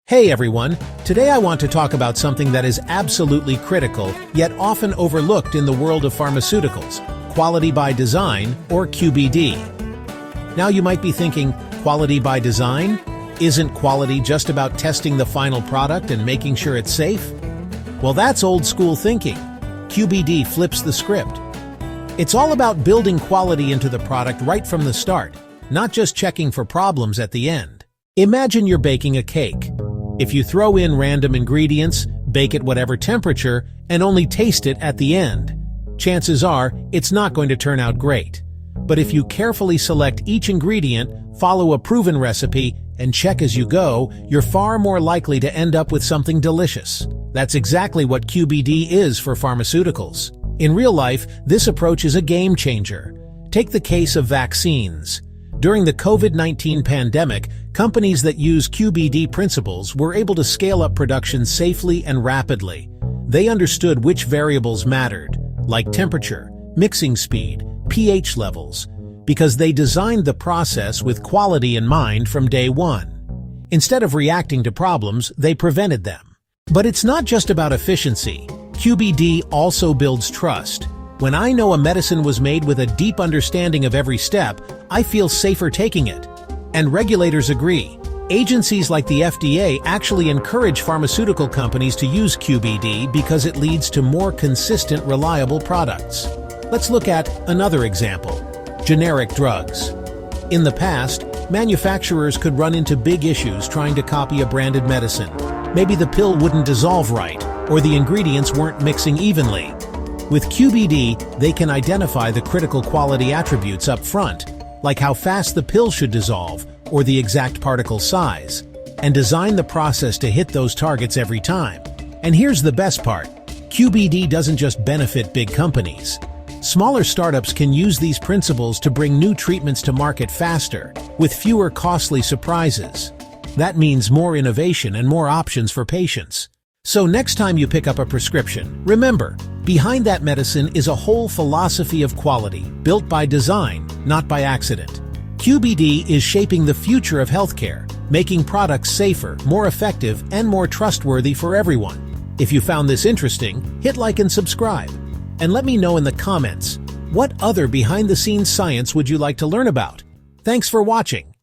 Hey everyone, today I want to talk about something that is absolutely critical, yet often overlooked in the world of pharmaceuticals, quality by design, or QbD. Now you might be thinking, quality by design? Isn't quality just about testing the final product and making sure it's safe? Well, that's old school thinking. QbD flips the script. It's all about building quality into the product right from the start, not just checking for problems at the end. Imagine you're baking a cake. If you throw in random ingredients, bake at whatever temperature, and only taste it at the end, chances are it's not going to turn out great. But if you carefully select each ingredient, follow a proven recipe, and check as you go, you're far more likely to end up with something delicious. That's exactly what QbD is for pharmaceuticals. In real life, this approach is a game changer. Take the case of vaccines. During the COVID-19 pandemic, companies that use QbD principles were able to scale up production safely and rapidly. They understood which variables mattered, like temperature, mixing speed, pH levels, because they designed the process with quality in mind from day one. Instead of reacting to problems, they prevented them. But it's not just about efficiency. QbD also builds trust. When I know a medicine was made with a deep understanding of every step, I feel safer taking it. And regulators agree. Agencies like the FDA actually encourage pharmaceutical companies to use QbD because it leads to more consistent, reliable products. Let's look at another example: generic drugs. In the past, manufacturers could run into big issues trying to copy a branded medicine. Maybe the pill wouldn't dissolve right, or the ingredients weren't mixing evenly. With QbD, they can identify the critical quality attributes up front, like how fast the pill should dissolve or the exact particle size, and design the process to hit those targets every time. And here's the best part: QbD doesn't just benefit big companies. Smaller startups can use these principles to bring new treatments to market faster, with fewer costly surprises. That means more innovation and more options for patients. So next time you pick up a prescription, remember, behind that medicine is a whole philosophy of quality, built by design, not by accident. QbD is shaping the future of healthcare, making products safer, more effective, and more trustworthy for everyone. If you found this interesting, hit like and subscribe. And let me know in the comments, what other behind-the-scenes science would you like to learn about? Thanks for watching.